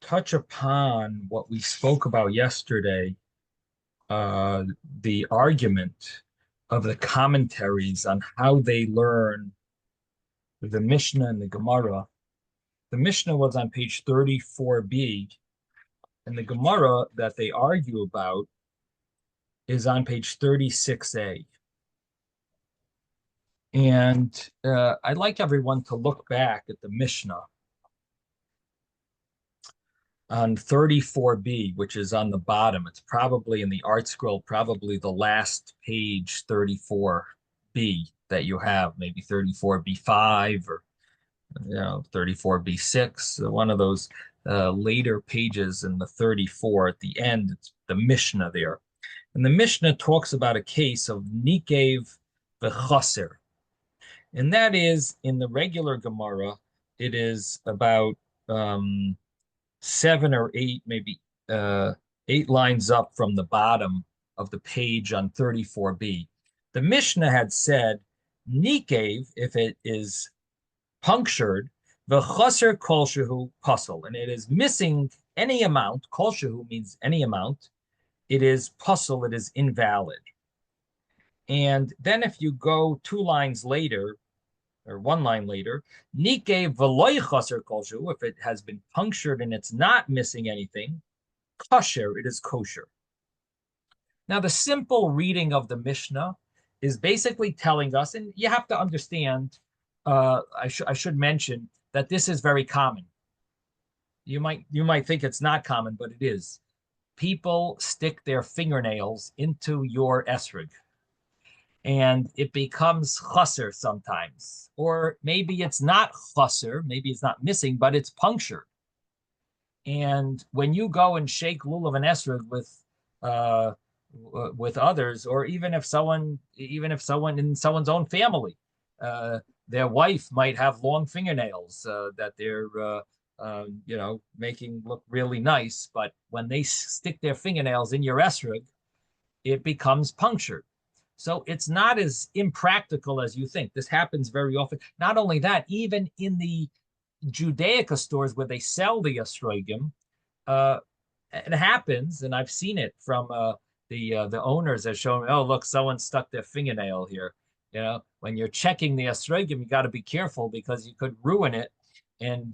touch upon what we spoke about yesterday, uh, the argument of the commentaries on how they learn the Mishnah and the Gemara. The Mishnah was on page 34b, and the Gemara that they argue about is on page 36a. And I'd like everyone to look back at the Mishnah on 34b, which is on the bottom. It's probably in the art scroll, probably the last page 34b that you have, maybe 34b5 or 34b6, one of those later pages in the 34 at the end. It's the Mishnah there. And the Mishnah talks about a case of Nikev v'chaser. And that is, in the regular Gemara, it is about 7 or 8, maybe 8 lines up from the bottom of the page on 34b. The Mishnah had said, Nikev, if it is punctured, v'chaser kol shehu pasal, and it is missing any amount. Kol shehu means any amount. It is pasal, it is invalid. And then if you go 2 lines later, or 1 line later, Nikev v'loy chaser kol shehu, if it has been punctured and it's not missing anything, kosher, it is kosher. Now, the simple reading of the Mishnah is basically telling us, and you have to understand, I should mention that this is very common. You might think it's not common, but it is. People stick their fingernails into your esrog, and it becomes chaser sometimes. Or maybe it's not chaser, maybe it's not missing, but it's punctured. And when you go and shake lulav and esrog with others, or even if someone in someone's own family, their wife might have long fingernails that they're making look really nice, but when they stick their fingernails in your esrog, it becomes punctured. So it's not as impractical as you think. This happens very often. Not only that, even in the Judaica stores where they sell the esrogim, it happens, and I've seen it from the owners that show me, oh, look, someone stuck their fingernail here. When you're checking the esrogim, you got to be careful because you could ruin it, and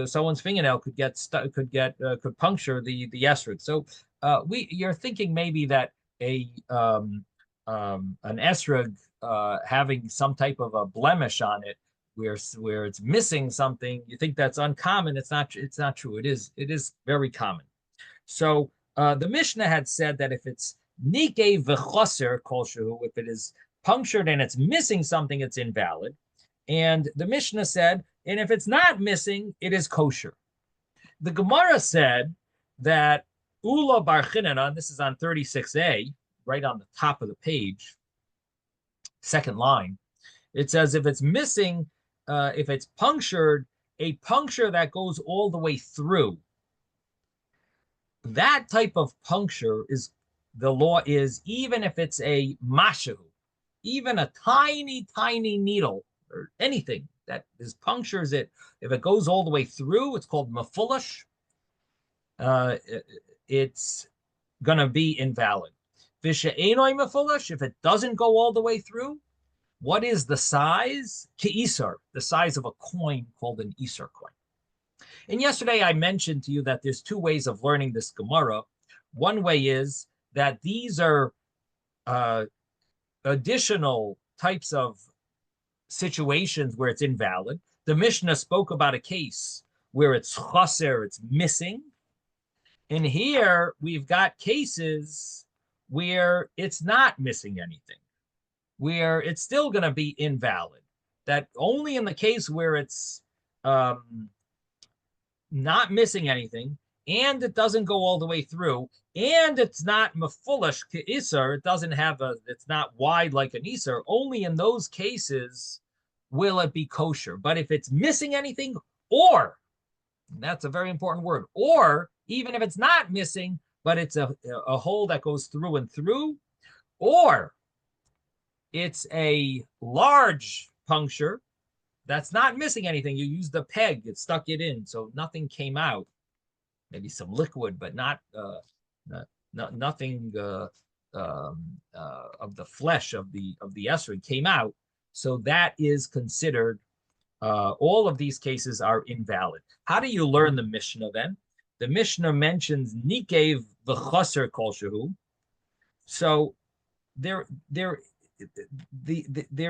someone's fingernail could get stuck, could puncture the esrog. So you're thinking maybe that an esrog having some type of a blemish on it, where it's missing something, you think that's uncommon. It's not true. It is very common. So the Mishnah had said that if it's Nikev v'chaser kol shehu, if it is punctured and it's missing something, it's invalid. And the Mishnah said, and if it's not missing, it is kosher. The Gemara said that Ula bar Chinana, this is on 36a, right on the top of the page, second line. It says if it's missing, if it's punctured, a puncture that goes all the way through, that type of puncture is, the law is, even if it's a mashahu, even a tiny, tiny needle or anything that punctures it, if it goes all the way through, it's called mafulash. It's going to be invalid. Vishe'enoi mafulash, if it doesn't go all the way through, what is the size? Ke'isar, the size of a coin called an isar coin. And yesterday I mentioned to you that there's 2 ways of learning this Gemara. One way is that these are additional types of situations where it's invalid. The Mishnah spoke about a case where it's chaser, it's missing. And here we've got cases where it's not missing anything, where it's still going to be invalid. That only in the case where it's not missing anything, and it doesn't go all the way through, and it's not mafulash ke'isar, it's not wide like an isar, only in those cases will it be kosher. But if it's missing anything, or, and that's a very important word, or even if it's not missing, but it's a hole that goes through and through, or it's a large puncture that's not missing anything. You used the peg, it stuck it in, so nothing came out. Maybe some liquid, but not nothing of the flesh of the esrog came out. So that is considered. All of these cases are invalid. How do you learn the Mishnah then? The Mishnah mentions nikev v'chaser kolshehu. So there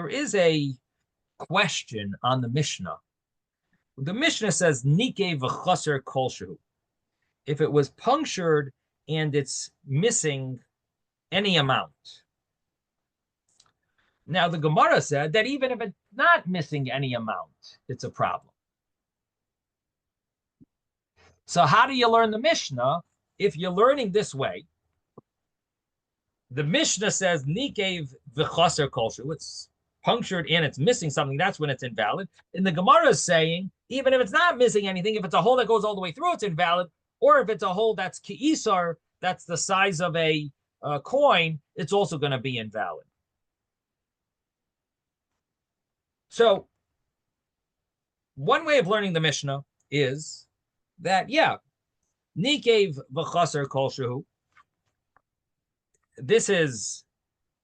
is a question on the Mishnah. The Mishnah says nikev v'chaser kolshehu. If it was punctured and it's missing any amount. Now, the Gemara said that even if it's not missing any amount, it's a problem. So how do you learn the Mishnah? If you're learning this way, the Mishnah says, Nikev v'chaser kolshu. It's punctured and it's missing something. That's when it's invalid. And the Gemara is saying, even if it's not missing anything, if it's a hole that goes all the way through, it's invalid. Or if it's a hole that's ki'isar, that's the size of a coin, it's also going to be invalid. So one way of learning the Mishnah is that, yeah, nikev v'chaser kolshehu. This is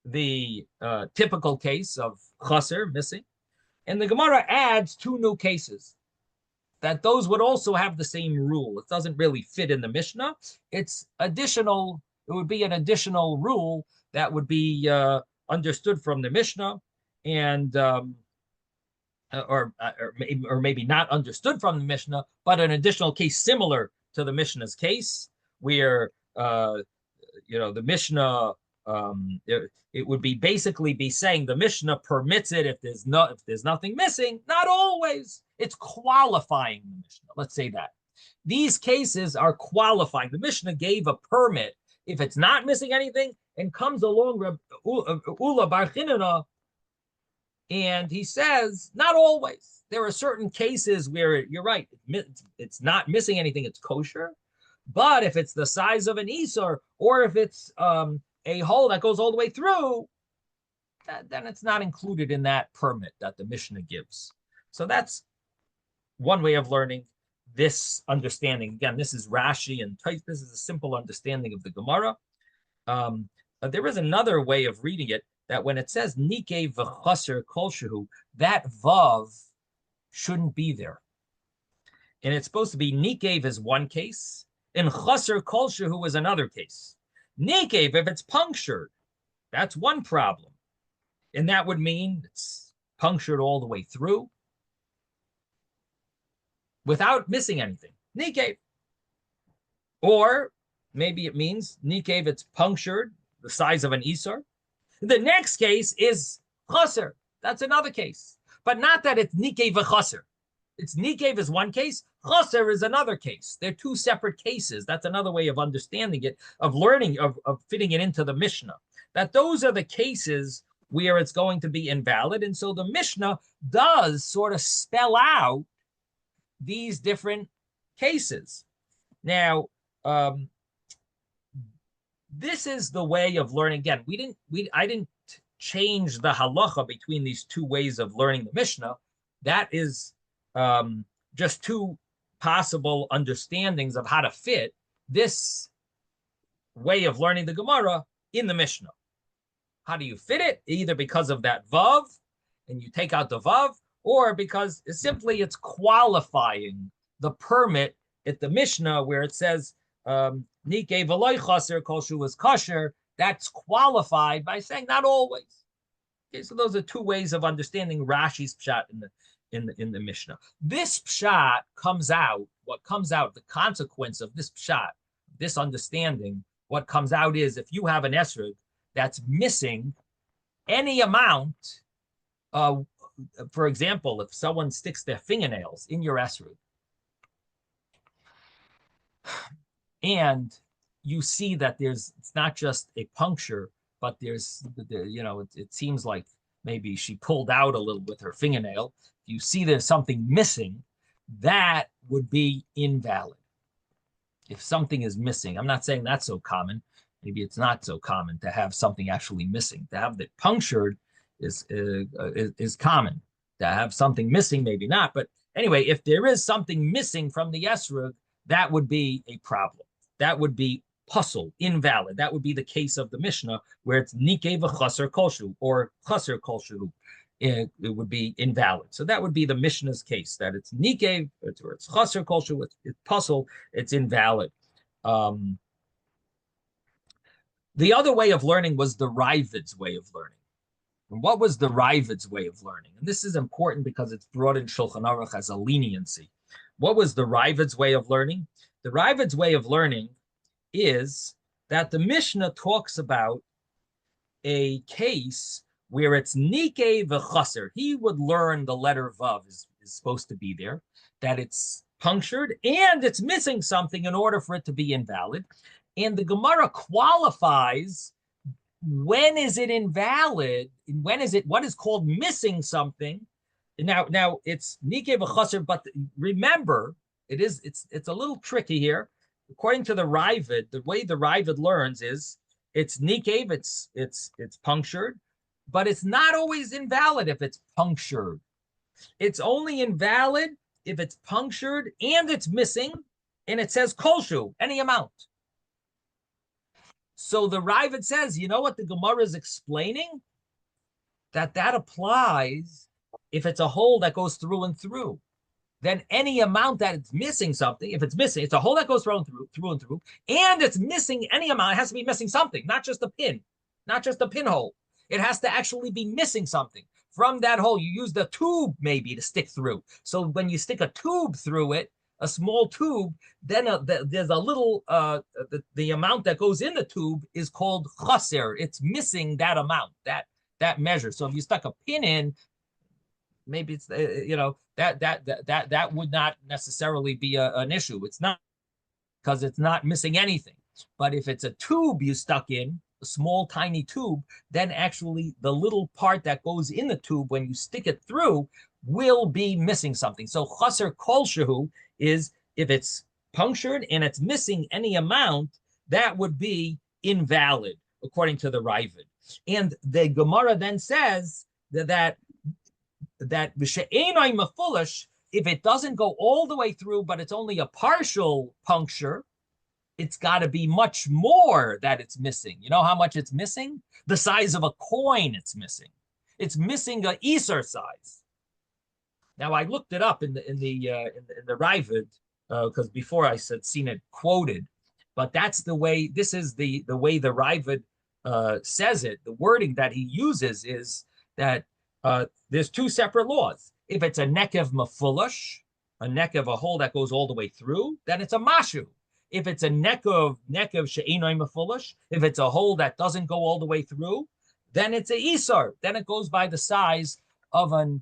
the typical case of chaser, missing. And the Gemara adds two new cases that those would also have the same rule. It doesn't really fit in the Mishnah. It's additional. It would be an additional rule that would be understood from the Mishnah, and or maybe not understood from the Mishnah, but an additional case similar to the Mishnah's case, where the Mishnah it would be basically be saying the Mishnah permits it if there's nothing missing. Not always. It's qualifying the Mishnah. Let's say that these cases are qualifying. The Mishnah gave a permit if it's not missing anything, and comes along Ula Bar Chinana, and he says, not always. There are certain cases where you're right, it's not missing anything, it's kosher. But if it's the size of an isar, or if it's a hole that goes all the way through, then it's not included in that permit that the Mishnah gives. So that's one way of learning this understanding. Again, this is Rashi and Tais. This is a simple understanding of the Gemara. But there is another way of reading it, that when it says Nikev v'chaser kolshehu, that vav shouldn't be there. And it's supposed to be Nikev is one case, and chaser kolshehu is another case. Nikev, if it's punctured, that's one problem. And that would mean it's punctured all the way through without missing anything. Nikev. Or maybe it means Nikev, it's punctured the size of an isar. The next case is chaser. That's another case. But not that it's nikev v'chaser. It's nikev is one case, chaser is another case. They're two separate cases. That's another way of understanding it, of learning, of fitting it into the Mishnah. That those are the cases where it's going to be invalid. And so the Mishnah does sort of spell out these different cases. Now, this is the way of learning. Again, I didn't change the halacha between these two ways of learning the Mishnah. That is just two possible understandings of how to fit this way of learning the Gemara in the Mishnah. How do you fit it? Either because of that vav, and you take out the vav, or because it's qualifying the permit at the Mishnah where it says Nikev v'loy chaser kolshu is kosher. That's qualified by saying not always. Okay, so those are two ways of understanding Rashi's pshat in the Mishnah. This pshat comes out. What comes out? The consequence of this pshat, this understanding, what comes out is if you have an esrog that's missing any amount. For example, if someone sticks their fingernails in your esrog, and you see that it's not just a puncture, but it seems like maybe she pulled out a little with her fingernail. You see there's something missing, that would be invalid. If something is missing, I'm not saying that's so common. Maybe it's not so common to have something actually missing. To have that punctured is common. to have something missing, maybe not. But anyway, if there is something missing from the esrog, that would be a problem. That would be puzzle, invalid. That would be the case of the Mishnah, where it's nikeh v'chaser kolshu or chaser kolshu. It would be invalid. So that would be the Mishnah's case, that it's nikeh, or it's chaser kolshu, it's puzzle, it's invalid. The other way of learning was the Rivid's way of learning. And what was the Rivid's way of learning? And this is important because it's brought in Shulchan Aruch as a leniency. What was the Rivid's way of learning? The Rivid's way of learning is that the Mishnah talks about a case where it's nikeh v'chaser. He would learn the letter vav is supposed to be there, that it's punctured and it's missing something in order for it to be invalid. And the Gemara qualifies when is it invalid, and when is it what is called missing something. Now it's nikeh v'chaser, but remember, it's a little tricky here. According to the Rivid, the way the Rivid learns is it's nikeh, it's punctured, but it's not always invalid if it's punctured. It's only invalid if it's punctured and it's missing, and it says kolshu, any amount. So the Rivid says, you know what the Gemara is explaining? That applies if it's a hole that goes through and through. Then any amount that it's missing something, if it's missing, it's a hole that goes through and through, and it's missing any amount, it has to be missing something, not just a pin, not just a pinhole. It has to actually be missing something. From that hole, you use the tube maybe to stick through. So when you stick a tube through it, a small tube, then there's a little, the amount that goes in the tube is called chaser. It's missing that amount, that measure. So if you stuck a pin in, maybe it's, that would not necessarily be an issue. It's not, because it's not missing anything. But if it's a tube you stuck in, a small tiny tube, then actually the little part that goes in the tube when you stick it through will be missing something. So chaser kolshehu is if it's punctured and it's missing any amount, that would be invalid according to the Rivid. And the Gemara then says that v'she'enai mefulish, if it doesn't go all the way through, but it's only a partial puncture, it's got to be much more that it's missing. You know how much it's missing? The size of a coin it's missing. It's missing a Easter size. Now I looked it up in the Rivid because before I said seen it quoted, but that's the way. This is the way the Rivid says it. The wording that he uses is that there's two separate laws. If it's a nekev mefulish, a nekev, a hole that goes all the way through, then it's a mashu. If it's a nekev she'enai mefulish, if it's a hole that doesn't go all the way through, then it's a isar. Then it goes by the size of a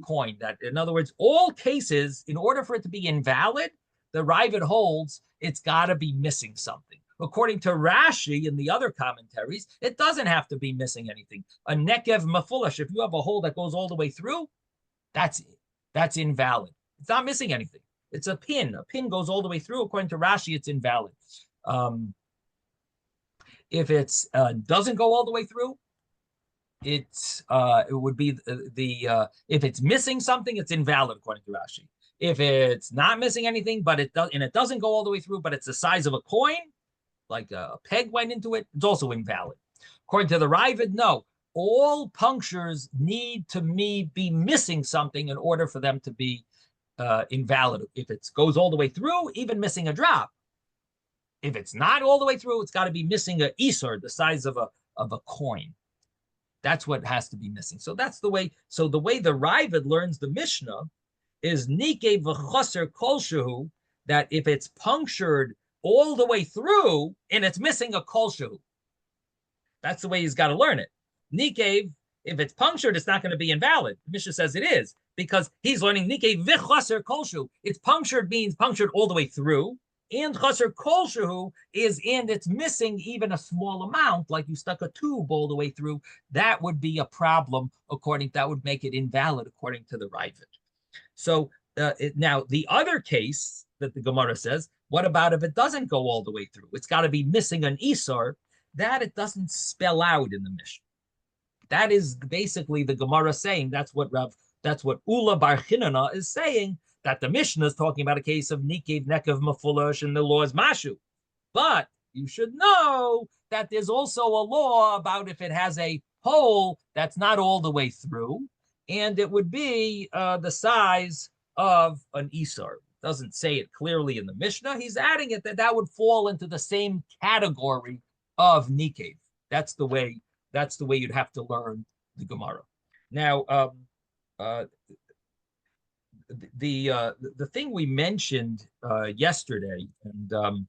coin. That, in other words, all cases, in order for it to be invalid, the Rivid holds it's got to be missing something. According to Rashi and the other commentaries, it doesn't have to be missing anything. A nekev mefulish, if you have a hole that goes all the way through, that's invalid. It's not missing anything. It's a pin. A pin goes all the way through. According to Rashi, it's invalid. If it doesn't go all the way through, it would be if it's missing something, it's invalid according to Rashi. If it's not missing anything, but it doesn't go all the way through, but it's the size of a coin, like a peg went into it, it's also invalid. According to the Rivid, no. All punctures need to be missing something in order for them to be invalid. If it goes all the way through, even missing a drop. If it's not all the way through, it's got to be missing a isar, the size of a coin. That's what has to be missing. So that's the way. So the way the Rivid learns the Mishnah is nikeh v'chaser kolshehu, that if it's punctured all the way through and it's missing a kolshehu, that's the way he's got to learn it. Nikeh, if it's punctured, it's not going to be invalid. The Mishnah says it is, because he's learning nikeh v'chaser kolshehu. It's punctured means punctured all the way through, and chaser kolshehu is, and it's missing even a small amount, like you stuck a tube all the way through. That would be a problem. That would make it invalid according to the Rivid. So now the other case that the Gemara says, what about if it doesn't go all the way through? It's got to be missing an isar. That it doesn't spell out in the Mishnah. That is basically the Gemara saying that's what Rav That's what Ula Bar Chinana is saying, that the Mishnah is talking about a case of Nikev, Nekev, Mafulash, and the law is Mashu. But you should know that there's also a law about if it has a hole that's not all the way through, and it would be the size of an Isar. Doesn't say it clearly in the Mishnah. He's adding it that would fall into the same category of Nikev. That's the way you'd have to learn the Gemara. Now, the thing we mentioned yesterday, and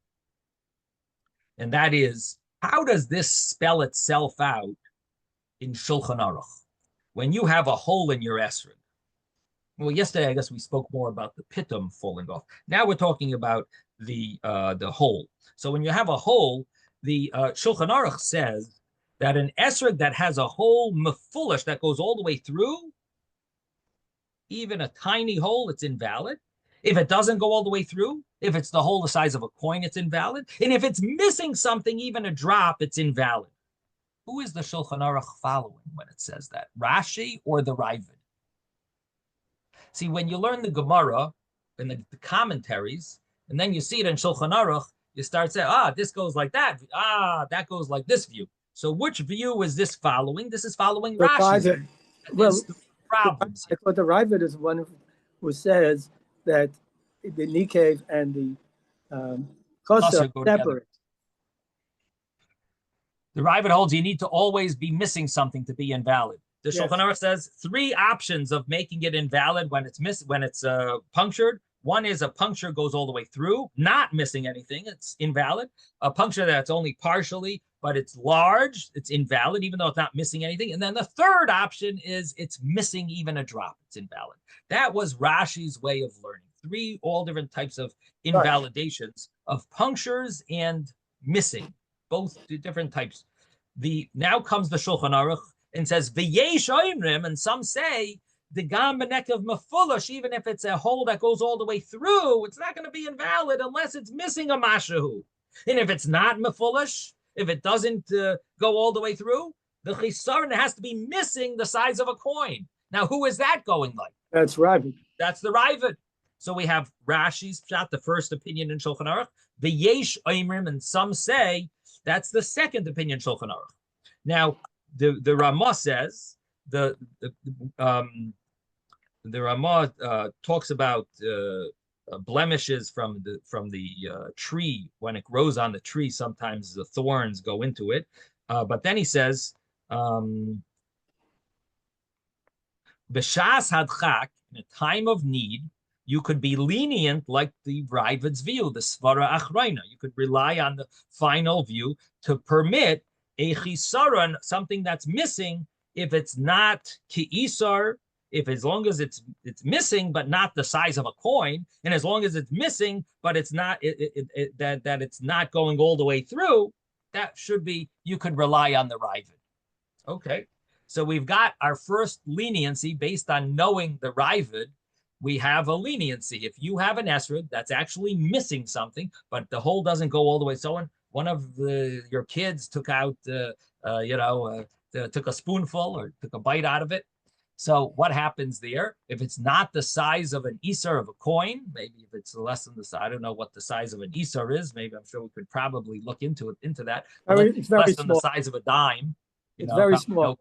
that is, how does this spell itself out in Shulchan Aruch when you have a hole in your esrog? Well, yesterday I guess we spoke more about the pitum falling off. Now we're talking about the hole. So when you have a hole, the Shulchan Aruch says that an esrog that has a hole mefulish that goes all the way through, even a tiny hole, it's invalid. If it doesn't go all the way through, if it's the hole the size of a coin, it's invalid. And if it's missing something, even a drop, it's invalid. Who is the Shulchan Aruch following when it says that? Rashi or the Ravid? See, when you learn the Gemara and the commentaries, and then you see it in Shulchan Aruch, you start saying, this goes like that. That goes like this view. So which view is this following? This is following Rashi. Well, problems. But the Ravid is one who says that the Nikev and the Kosa are separate. The Ravid holds you need to always be missing something to be invalid. The Shulchan Aruch says 3 options of making it invalid when it's punctured. One is a puncture goes all the way through, not missing anything, it's invalid. A puncture that's only partially, but it's large, it's invalid, even though it's not missing anything. And then the third option is it's missing even a drop, it's invalid. That was Rashi's way of learning. 3 all different types of invalidations of punctures and missing, both different types. Now comes the Shulchan Aruch and says, V'yesh oimrim, and some say, the gam b'nekev mefulish, even if it's a hole that goes all the way through, it's not going to be invalid unless it's missing a mashahu. And if it's not mefulish, if it doesn't go all the way through, the chisaron has to be missing the size of a coin. Now, who is that going like? That's Ravid. That's the Ravid. So we have Rashi's Pshat, the first opinion in Shulchan Aruch. The Yesh Oimrim, and some say that's the second opinion in Shulchan Aruch. Now, the Ramah says the Ramah talks about blemishes from the tree when it grows on the tree. Sometimes the thorns go into it, but then he says b'shas hadchak, in a time of need, you could be lenient like the Ravid's view, the Svara Achreina. You could rely on the final view to permit a chisaron, something that's missing, if it's not ki'isar, if as long as it's missing but not the size of a coin, and as long as it's missing but it's not that it's not going all the way through, that should be, you could rely on the Ravid. Okay, so we've got our first leniency based on knowing the Ravid. We have a leniency. If you have an esrog that's actually missing something, but the hole doesn't go all the way, so one of your kids took out, took a spoonful or took a bite out of it. So what happens there? If it's not the size of an isar of a coin, maybe if it's less than the size, I don't know what the size of an isar is. Maybe I'm sure we could probably look into that. It's very less than small. The size of a dime. It's very small.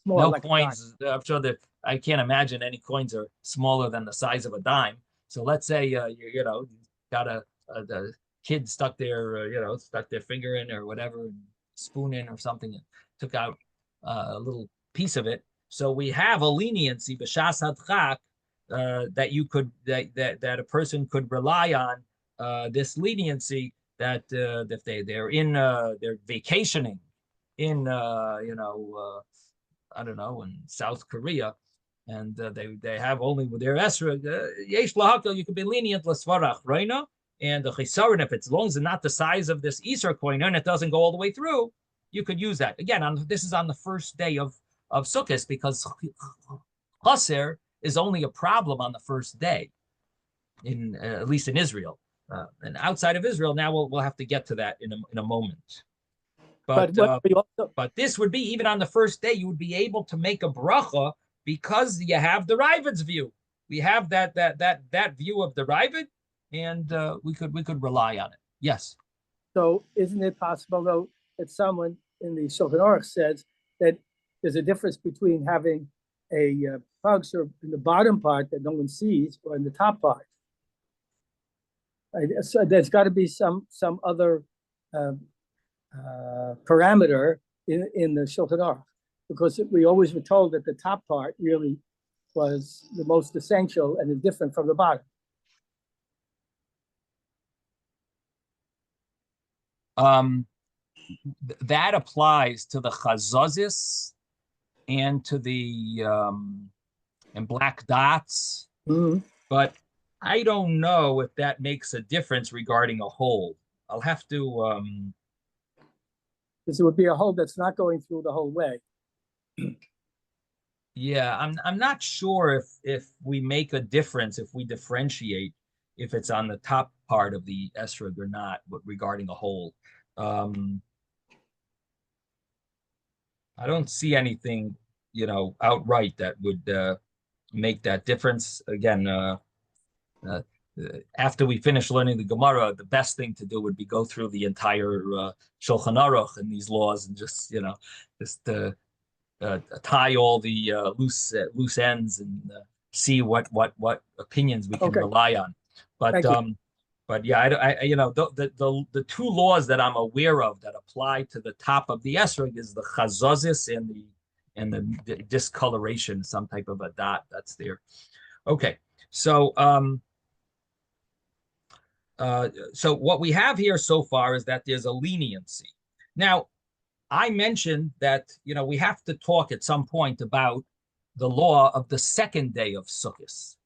Small. No like coins. I'm sure that I can't imagine any coins are smaller than the size of a dime. So let's say you got a kid stuck their finger in or whatever, and spoon in or something, and took out a little piece of it. So we have a leniency b'shas hadchak that you could that a person could rely on this leniency that if they're in they're vacationing in I don't know, in South Korea, and they have only with their esrog yesh lahakal, you could be lenient l'svarach reina, and the chisaron, if it's as long as it's not the size of this isar coin and it doesn't go all the way through, you could use that. Again, this is on the first day of Sukkot, because chaser is only a problem on the first day, in at least in Israel, and outside of Israel. Now we'll have to get to that in a moment. But this would be, even on the first day, you would be able to make a bracha because you have the Ravid's view. We have that view of the Ravid, and we could rely on it. Yes. So isn't it possible, though, that someone in the Shulchan Aruch says that there's a difference between having a puncture in the bottom part that no one sees or in the top part? So there's got to be some other parameter in the Shulchan Aruch, because we always were told that the top part really was the most essential and is different from the bottom. That applies to the chazazis and to the and black dots, but I don't know if that makes a difference regarding a hole. I'll have to. Because it would be a hole that's not going through the whole way. Yeah, I'm not sure if we make a difference, if we differentiate if it's on the top part of the esrog or not, but regarding a hole. I don't see anything, outright that would make that difference. Again, after we finish learning the Gemara, the best thing to do would be go through the entire Shulchan Aruch and these laws and just tie all the loose ends and see what opinions we can rely on. But yeah, the two laws that I'm aware of that apply to the top of the esrog is the chazazis and the discoloration, some type of a dot that's there. Okay, so so what we have here so far is that there's a leniency. Now, I mentioned that we have to talk at some point about the law of the second day of Sukkot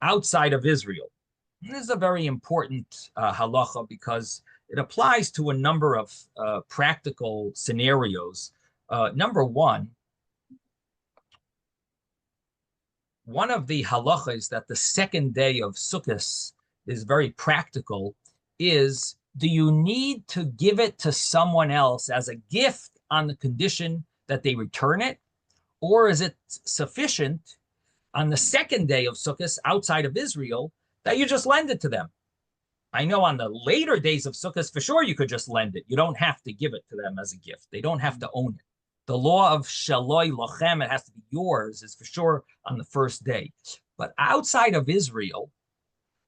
outside of Israel. This is a very important halacha because it applies to a number of practical scenarios. Number one of the halachas that the second day of Sukkot is very practical is, do you need to give it to someone else as a gift on the condition that they return it? Or is it sufficient on the second day of Sukkot outside of Israel that you just lend it to them? I know on the later days of Sukkot, for sure, you could just lend it. You don't have to give it to them as a gift. They don't have to own it. The law of shaloi lochem, it has to be yours, is for sure on the first day. But outside of Israel,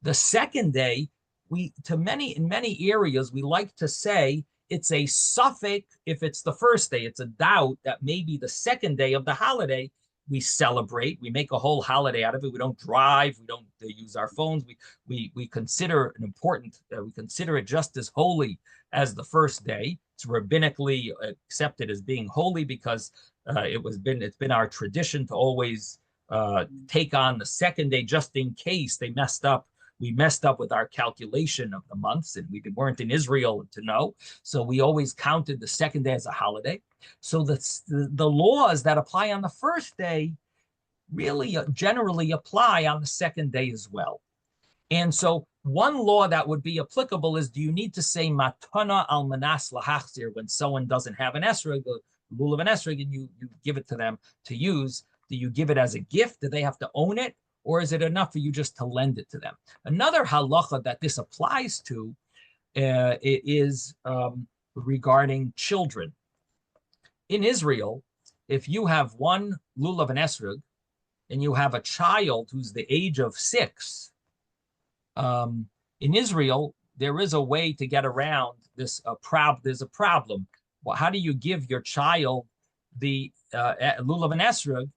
the second day, in many areas, we like to say it's a suffix if it's the first day. It's a doubt that maybe the second day of the holiday, we celebrate, we make a whole holiday out of it. We don't drive, we don't use our phones. We consider it important, we consider it just as holy as the first day. It's rabbinically accepted as being holy because it's been our tradition to always take on the second day just in case they messed up. We messed up with our calculation of the months, and we weren't in Israel to know. So we always counted the second day as a holiday. So the laws that apply on the first day really generally apply on the second day as well. And so one law that would be applicable is, do you need to say matana al manas lahachzir when someone doesn't have an esrog, the rule of an esrog, and you give it to them to use? Do you give it as a gift? Do they have to own it? Or is it enough for you just to lend it to them? Another halacha that this applies to is regarding children. In Israel, if you have one lulav and esrog, and you have a child who's the age of 6, in Israel, there is a way to get around this there's a problem. Well, how do you give your child the lulav and esrog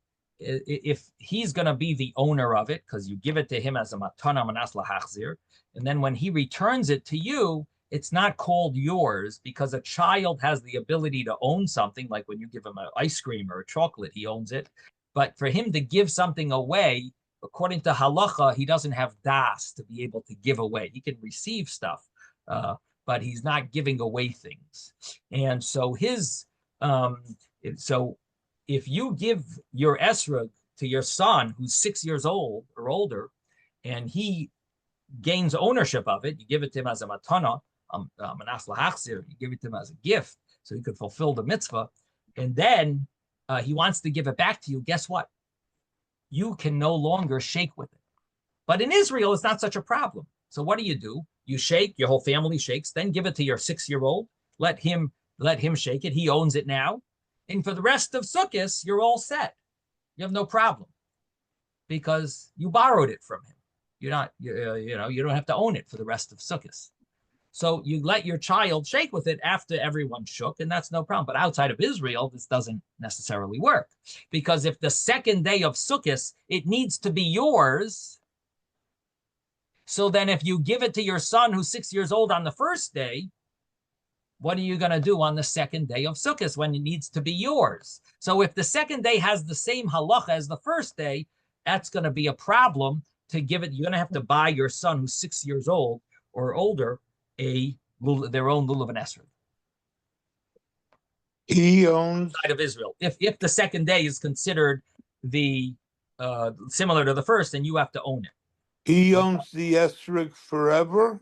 if he's going to be the owner of it, because you give it to him as a matana manas lahachzir, and then when he returns it to you, it's not called yours, because a child has the ability to own something, like when you give him an ice cream or a chocolate, he owns it. But for him to give something away, according to halacha, he doesn't have das to be able to give away. He can receive stuff, but he's not giving away things. And so if you give your esrog to your son who's 6 years old or older, and he gains ownership of it, you give it to him as a matana, manas lahachzir, you give it to him as a gift so he could fulfill the mitzvah, and then he wants to give it back to you, guess what? you can no longer shake with it. But in Israel, it's not such a problem. So what do? You shake, your whole family shakes, then give it to your 6-year-old, let him shake it. He owns it now. And for the rest of Sukkot, you're all set. You have no problem because you borrowed it from him. You're not, you don't have to own it for the rest of Sukkot. So you let your child shake with it after everyone shook, and that's no problem. But outside of Israel, this doesn't necessarily work. Because if the second day of Sukkot, it needs to be yours. So then if you give it to your son who's 6 years old on the first day, what are you going to do on the second day of Sukkot when it needs to be yours? So if the second day has the same halacha as the first day, that's going to be a problem to give it. You're going to have to buy your son who's 6 years old or older their own lulav and esrog. He owns Side of Israel. If the second day is considered the similar to the first, then you have to own it. he owns the esrog forever.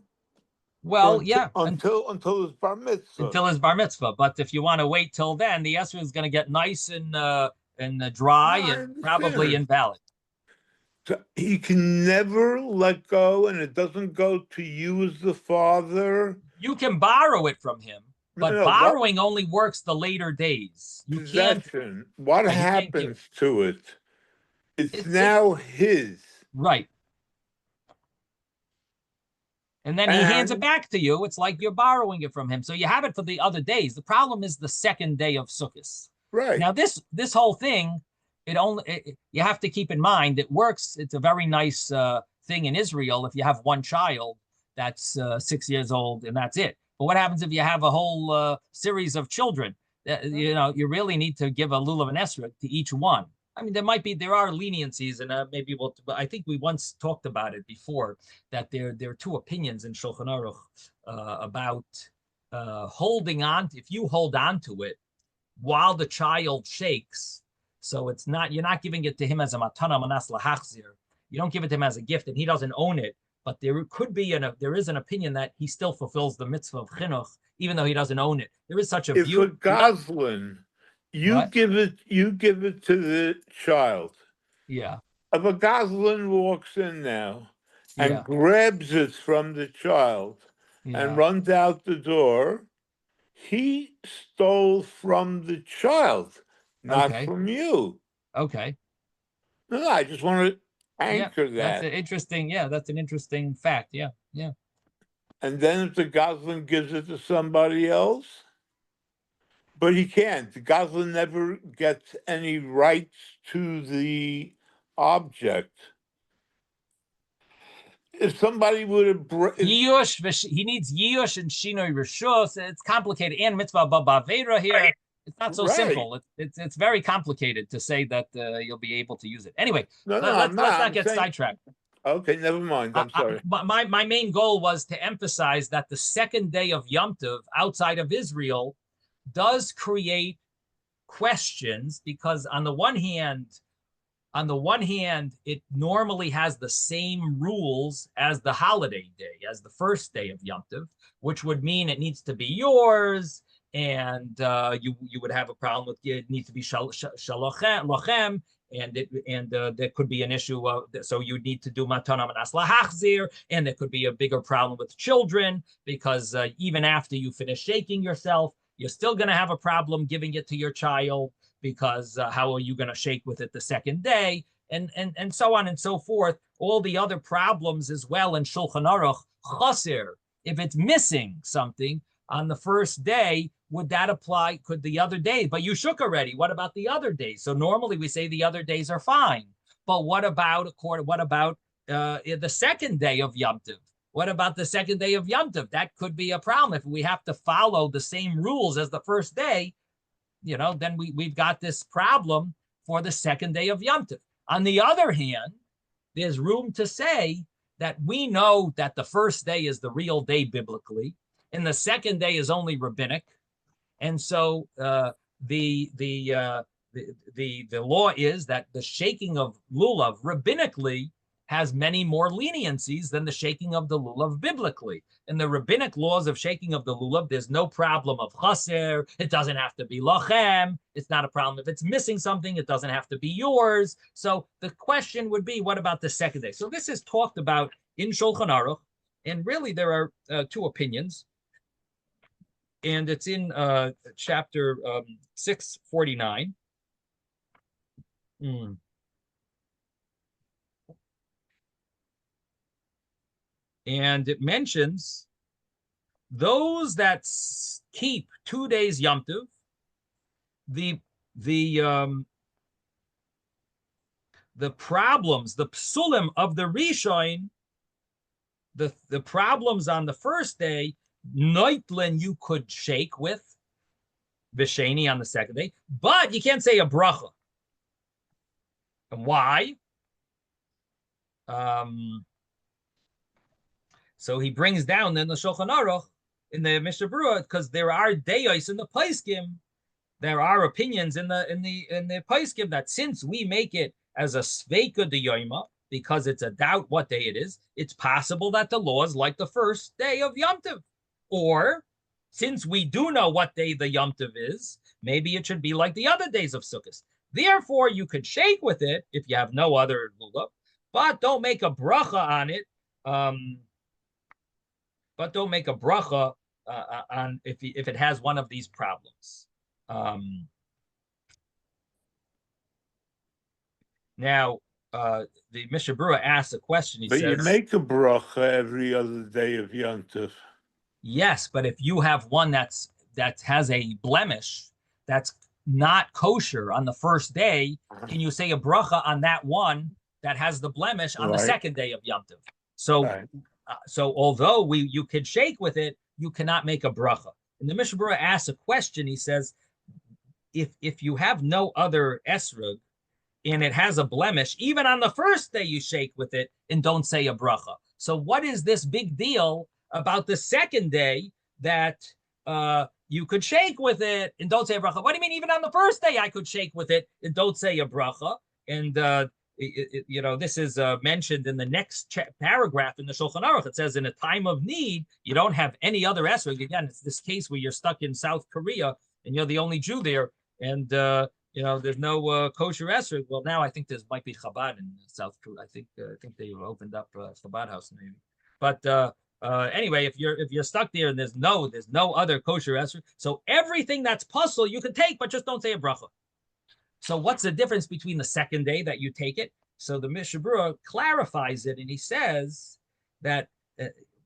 Well, until his bar mitzvah. Until his bar mitzvah. But if you want to wait till then, the esrog is going to get nice and dry and probably invalid. So he can never let go, and it doesn't go to you as the father. You can borrow it from him, but borrowing only works the later days. You possession. What happens to it? It's now his. Right. And then he hands it back to you. It's like you're borrowing it from him. So you have it for the other days. The problem is the second day of Sukkot. Right. Now, this whole thing, you have to keep in mind, it works. It's a very nice thing in Israel if you have one child that's 6 years old and that's it. But what happens if you have a whole series of children? You really need to give a lulav and esrog to each one. I mean, there are leniencies, and maybe I think we once talked about it before, that there are two opinions in Shulchan Aruch about holding on. If you hold on to it while the child shakes, so you're not giving it to him as a matana manas lahachzir. You don't give it to him as a gift, and he doesn't own it. But there is an opinion that he still fulfills the mitzvah of chinuch, even though he doesn't own it. There is such a view. If a goslin, you give it to the child. Yeah. If a goslin walks in now and grabs it from the child and runs out the door, he stole from the child, not from you. Okay. No, I just want to anchor that. That's an interesting fact. Yeah. And then if the goslin gives it to somebody else, but he can't. The goslin never gets any rights to the object. If somebody would have he needs yiyush and shinoi rishus. It's complicated. And mitzvah b'avera here. It's not so simple. It's very complicated to say that you'll be able to use it. Anyway, let's not get sidetracked. Okay, never mind. I'm sorry. My main goal was to emphasize that the second day of Yom Tov outside of Israel does create questions, because on the one hand, it normally has the same rules as the holiday day, as the first day of Yom Tov, which would mean it needs to be yours, and you would have a problem with it needs to be shalochem, and there could be an issue of, so you need to do matana manas lahachzir, and there could be a bigger problem with children, because even after you finish shaking yourself, you're still going to have a problem giving it to your child, because how are you going to shake with it the second day, and so on and so forth. All the other problems as well in Shulchan Aruch, chaser, if it's missing something on the first day, would that apply? Could the other day? But you shook already. What about the other days? So normally we say the other days are fine. But what about the second day of Yom Tov? What about the second day of Yom Tov? That could be a problem. If we have to follow the same rules as the first day, then we've got this problem for the second day of Yom Tov. On the other hand, there's room to say that we know that the first day is the real day biblically, and the second day is only rabbinic. And so the law is that the shaking of lulav rabbinically has many more leniencies than the shaking of the lulav biblically. In the rabbinic laws of shaking of the lulav, there's no problem of chaser. It doesn't have to be lachem. It's not a problem if it's missing something. It doesn't have to be yours. So the question would be, what about the second day? So this is talked about in Shulchan Aruch, and really there are two opinions. And it's in chapter 649. And it mentions those that keep 2 days Yom Tov, the problems, the psulim of the Rishon, the problems on the first day, Noitlin you could shake with, Visheni on the second day, but you can't say a bracha. And why? So he brings down in the Shulchan Aruch, in the Mishnah Berurah, because there are deyos in the Paiskim, there are opinions in the Paiskim that since we make it as a sveika de yoima, because it's a doubt what day it is, it's possible that the law is like the first day of Yom Tov. Or since we do know what day the Yom Tov is, maybe it should be like the other days of Sukkot. Therefore, you could shake with it if you have no other lulav, but don't make a bracha on it. But don't make a bracha on if it has one of these problems. Now, the Mishnah Berurah asks a question. He says, you make a bracha every other day of Yom Tov. Yes, but if you have one that has a blemish, that's not kosher on the first day, can you say a bracha on that one that has the blemish on the second day of Yom Tov? So, so although you could shake with it, you cannot make a bracha. And the Mishnah Berurah asks a question. He says, if you have no other esrog and it has a blemish, even on the first day you shake with it and don't say a bracha. So what is this big deal about the second day that you could shake with it and don't say a bracha? What do you mean even on the first day I could shake with it and don't say a bracha? And this is mentioned in the next paragraph in the Shulchan Aruch. It says, in a time of need, you don't have any other esrog. Again, it's this case where you're stuck in South Korea and you're the only Jew there, and there's no kosher esrog. Well, now I think there might be Chabad in South Korea. I think they opened up a Chabad house maybe. But anyway, if you're stuck there and there's no other kosher esrog, so everything that's puzzle you can take, but just don't say a bracha. So what's the difference between the second day that you take it? So the Mishnah Berurah clarifies it, and he says that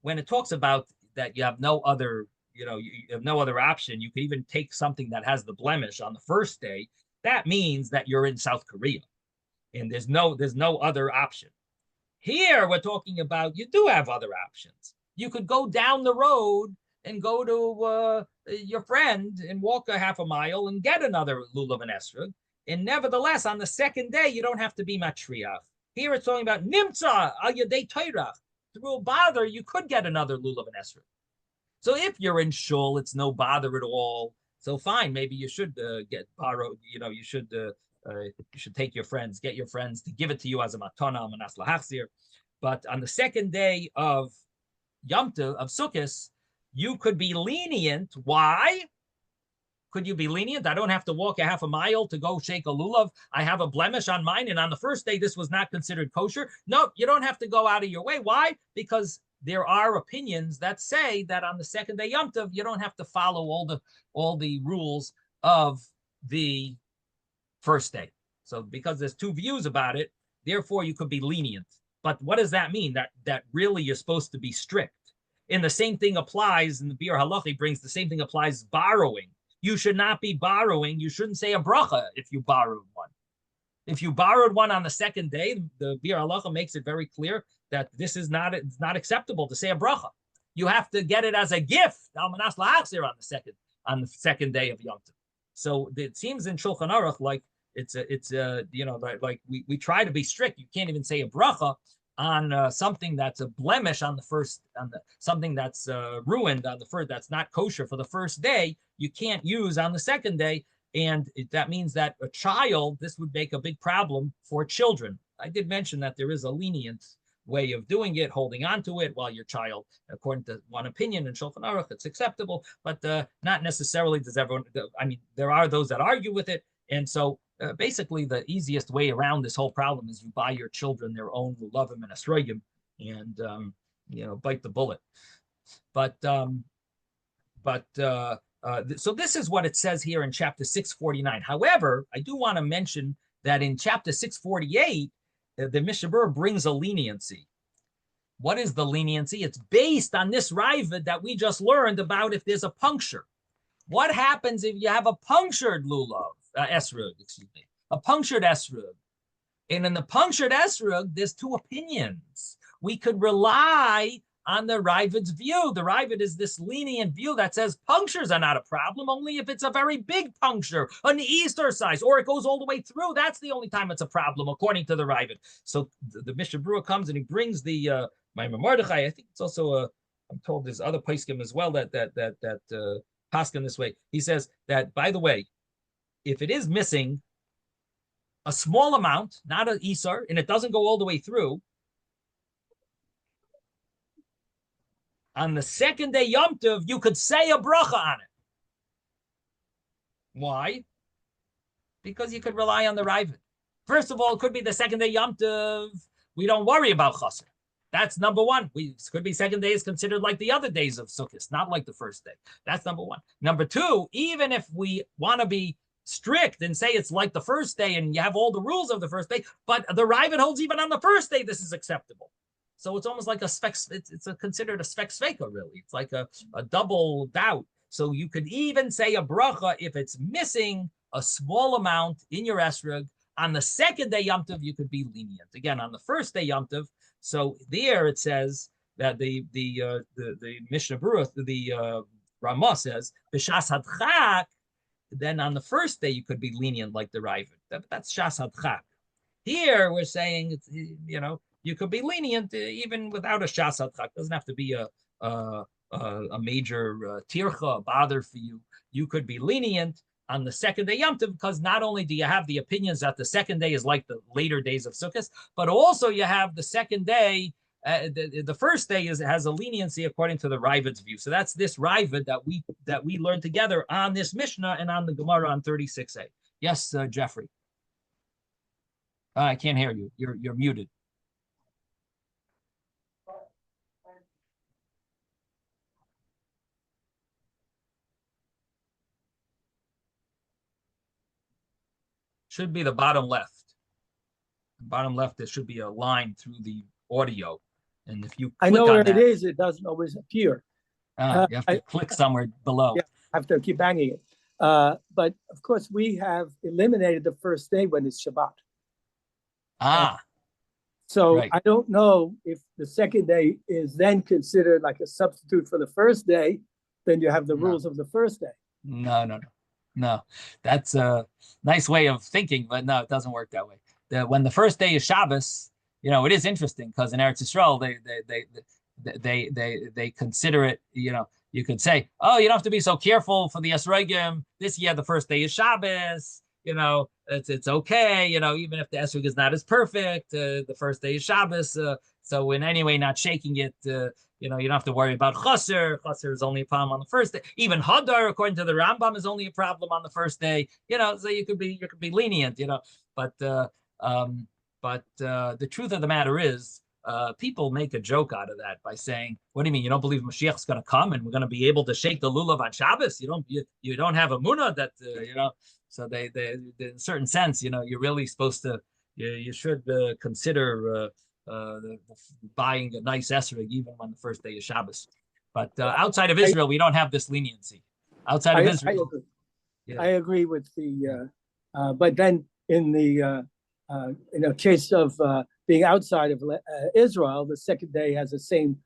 when it talks about that you have no other, you have no other option, you can even take something that has the blemish on the first day. That means that you're in South Korea, and there's no other option. Here we're talking about you do have other options. You could go down the road and go to your friend and walk a half a mile and get another lulav and esrog. And nevertheless, on the second day, you don't have to be matriach. Here it's talking about nimtza al yadei Torah. Through a bother, you could get another lulav and esrog. So if you're in shul, it's no bother at all. So fine, maybe you should get borrowed. You should take your friends, get your friends to give it to you as a matana manas lahachzir. But on the second day of Yom Tov, of Sukkot, you could be lenient. Why? Could you be lenient? I don't have to walk a half a mile to go shake a lulav. I have a blemish on mine, and on the first day, this was not considered kosher. No, you don't have to go out of your way. Why? Because there are opinions that say that on the second day Yom Tov, you don't have to follow all the rules of the first day. So because there's two views about it, therefore you could be lenient. But what does that mean? That really you're supposed to be strict. And the same thing applies, and the Bir Halachi brings the same thing applies borrowing. You should not be borrowing. You shouldn't say a bracha if you borrowed one. If you borrowed one on the second day, the Bir Halacha makes it very clear that this is not acceptable to say a bracha. You have to get it as a gift on the second day of Yom Tov. So it seems in Shulchan Aruch like we try to be strict. You can't even say a bracha on something that's a blemish on the first, something that's ruined on the first, that's not kosher for the first day. You can't use on the second day, and that means that a child, this would make a big problem for children. I did mention that there is a lenient way of doing it, holding on to it while your child, according to one opinion in Shulchan Aruch, it's acceptable, but not necessarily does everyone. I mean, there are those that argue with it, and so basically the easiest way around this whole problem is you buy your children their own lulavim and esrogim, and bite the bullet. But so this is what it says here in chapter 649. However, I do want to mention that in chapter 648, the Mishnah Berurah brings a leniency. What is the leniency? It's based on this Ravid that we just learned about if there's a puncture. What happens if you have a punctured lulav, esrog, a punctured esrog? And in the punctured esrog, there's two opinions. We could rely on the Ravid's view. The Ravid is this lenient view that says punctures are not a problem, only if it's a very big puncture, an Easter size, or it goes all the way through. That's the only time it's a problem, according to the Ravid. So the Mishnah Berurah comes and he brings the Maimon Mordechai. I think it's also I'm told there's other poskim as well that paskin this way. He says that, by the way, if it is missing a small amount, not an Isar, and it doesn't go all the way through, on the second day Yom Tov, you could say a bracha on it. Why? Because you could rely on the Ravid. First of all, it could be the second day Yom Tov. We don't worry about chasr. That's number one. It could be second day is considered like the other days of Sukkot, not like the first day. That's number one. Number two, even if we want to be strict and say it's like the first day and you have all the rules of the first day, but the Ravid holds even on the first day this is acceptable. So it's almost like it's considered a spek sveka, really. It's like a double doubt. So you could even say a bracha if it's missing a small amount in your esrog. On the second day Yom Tov, you could be lenient. Again, on the first day Yom Tov, so there it says that the Mishnah Berurah, the Ramah says, b'shas hadchak, then on the first day you could be lenient like the Ravid. That's shas hadchak. Here we're saying, you could be lenient even without a shas hadchak. Doesn't have to be a major tircha, a bother for you. You could be lenient on the second day Yom Tov, because not only do you have the opinions that the second day is like the later days of Sukkot, but also you have the second day, the first day has a leniency according to the Ravid's view. So that's this Ravid that we learned together on this Mishnah and on the Gemara on 36a. Yes, Jeffrey. I can't hear you. You're muted. Should be the bottom left. Bottom left, there should be a line through the audio. And if you I know where it is, it doesn't always appear. You have to click somewhere below. Yeah, I have to keep banging it. But of course, we have eliminated the first day when it's Shabbat. So right. I don't know if the second day is then considered like a substitute for the first day, then you have the rules of the first day. No, that's a nice way of thinking, but no, it doesn't work that way. When the first day is Shabbos, it is interesting because in Eretz Yisrael they consider it. You could say, oh, you don't have to be so careful for the esrogim. This year the first day is Shabbos. It's okay. Even if the esrog is not as perfect, the first day is Shabbos. So in any way, not shaking it. You don't have to worry about chasr. Chasr is only a problem on the first day. Even hadar, according to the Rambam, is only a problem on the first day. So you could be lenient. But the truth of the matter is, people make a joke out of that by saying, "What do you mean? You don't believe Mashiach's going to come and we're going to be able to shake the lulav on Shabbos? You don't have a munah that So they in a certain sense, you're really supposed to. You should consider. Buying a nice esrog even when the first day is Shabbos. But outside of Israel, we don't have this leniency. Outside of Israel. I agree with the, but then in the case of being outside of Israel, the second day has the same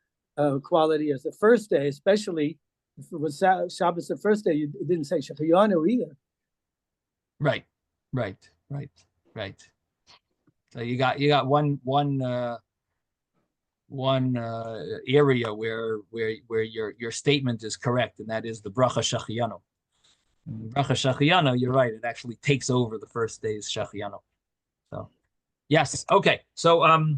quality as the first day, especially if it was Shabbos the first day, you didn't say Shechayanu either. Right. So you got one area where your statement is correct, and that is the bracha shachiyanu. Bracha shachiyanu, you're right. It actually takes over the first day's shachiyanu. So Yes. Okay. So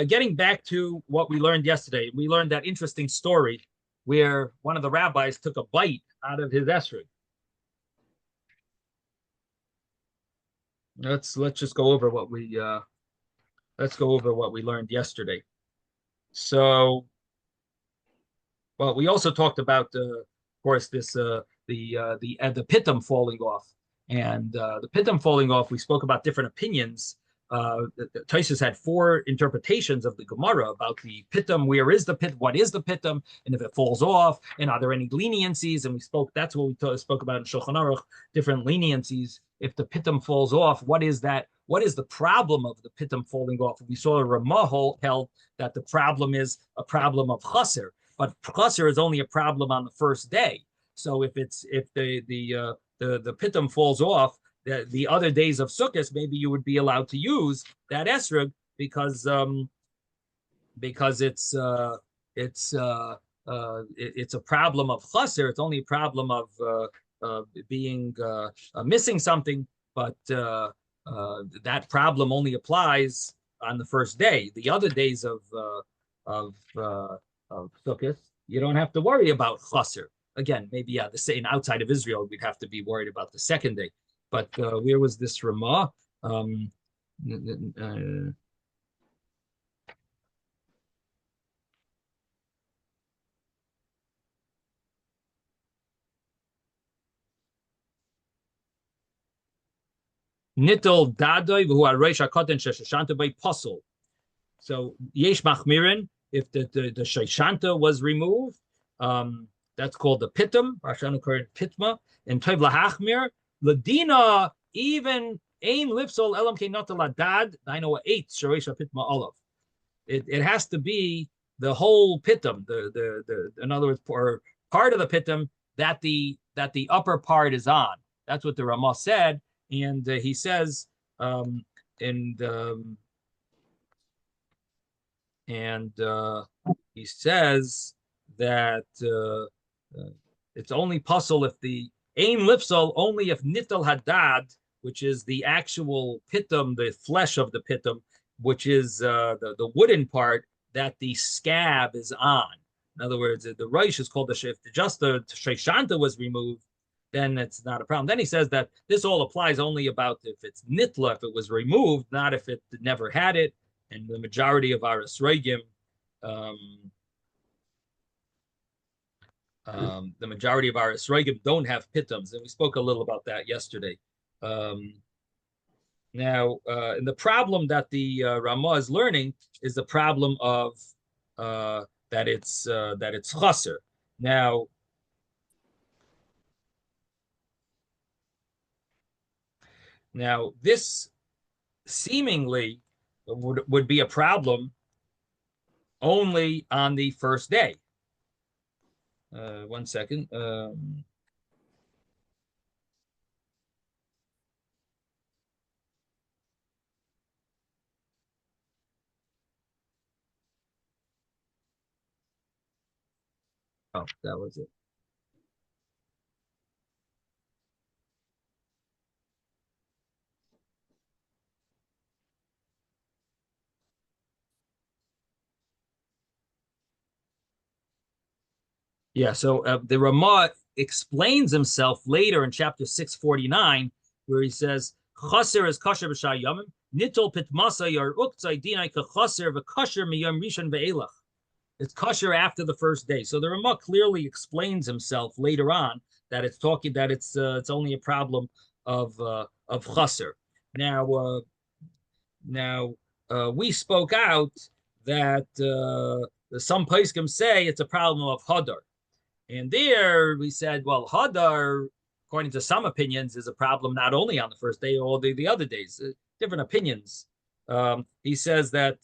getting back to what we learned yesterday, we learned that interesting story where one of the rabbis took a bite out of his esrog. Let's just go over what we let's go over what we learned yesterday. So, well, we also talked about, of course, this the pitum falling off, and the pitum falling off. We spoke about different opinions. Tosfos had four interpretations of the Gemara about the pitum. Where is the pit? What is the pitum? And if it falls off, and are there any leniencies? And we spoke. That's what we spoke about in Shulchan Aruch. Different leniencies. If the pitum falls off, what is that? What is the problem of the pitum falling off? We saw a Ramah held that the problem is a problem of chaser, but chaser is only a problem on the first day. So if the pitum falls off, the other days of Sukkot, maybe you would be allowed to use that esrog because it's a problem of chaser. It's only a problem of being missing something, but that problem only applies on the first day. The other days of Sukkot, you don't have to worry about chaser. Again, maybe the same outside of Israel, we'd have to be worried about the second day. But where was this Ramah? Nitol dadoy v'hu areish hakoten sheshashanta by puzzle. So yesh machmirin, if the sheshanta was removed, that's called the pitum. Rashanu current pitma and toiv lahachmir ladina even ein lipsol elam kenot ladad. I know 8 shareisha pitma olav. It has to be the whole pitum. In other words, or part of the pitum that the upper part is on. That's what the Ramah said. And he says, he says that it's only puzzle if the ain lipsol, only if nitel hadad, which is the actual pitum, the flesh of the pitum, which is the wooden part that the scab is on. In other words, the Reish is called the shift. Just the sheshanta was removed, then it's not a problem. Then he says that this all applies only about if it's nitla, if it was removed, not if it never had it. And the majority of our esrogim, the majority of our esrogim don't have pitums, and we spoke a little about that yesterday. Now, and the problem that the Ramah is learning is the problem of that it's chaser. Now, this seemingly would be a problem only on the first day. 1 second. Oh, that was it. Yeah, so the Ramah explains himself later in chapter 649, where he says, Chaser is kosher b'shah yomim, nitol pitmasa yar uktzai dinai kachaser v'kosher miyom rishon ve'elach. It's kosher after the first day. So the Ramah clearly explains himself later on that it's talking that it's only a problem of chaser. Now, we spoke out that some poskim say it's a problem of hadar. And there we said, well, hadar, according to some opinions, is a problem not only on the first day, or the other days, different opinions. He says that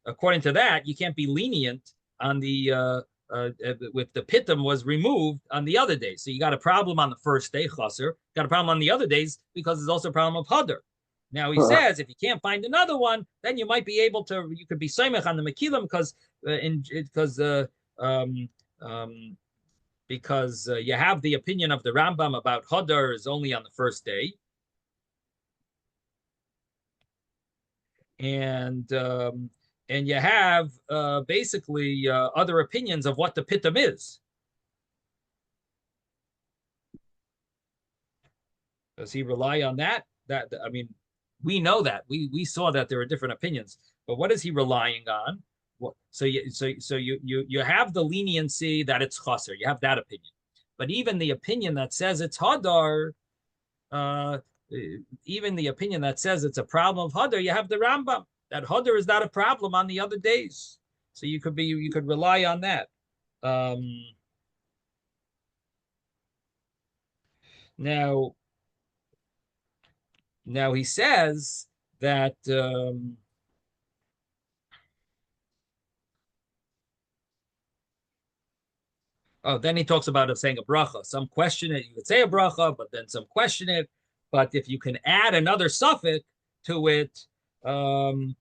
according to that, you can't be lenient on the if the pitum was removed on the other days. So you got a problem on the first day, chaser, got a problem on the other days because there's also a problem of hadar. Now he says if you can't find another one, then you might be able to. You could be soimech on the mekilim because you have the opinion of the Rambam about hadar is only on the first day. and you have basically other opinions of what the pitum is. Does he rely on that? I mean, we know that we saw that there are different opinions, but what is he relying on? So you have the leniency that it's chaser. You have that opinion, but even the opinion that says it's hadar, even the opinion that says it's a problem of hadar, you have the Rambam that hadar is not a problem on the other days. So you could rely on that. Now he says that then he talks about it saying a bracha. Some question it, you could say a bracha, but then some question it. But if you can add another suffix to it, then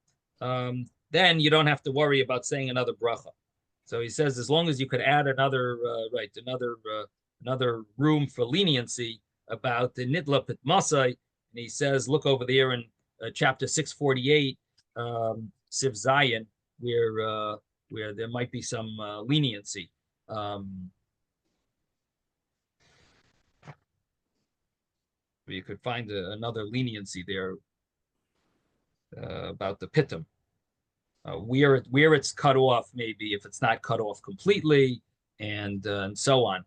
you don't have to worry about saying another bracha. So he says as long as you could add another another room for leniency about the nidla pit masai, and he says look over there in chapter 648, Siv Zion, where there might be some leniency. You could find another leniency there about the pitum, where it's cut off, maybe if it's not cut off completely, and so on.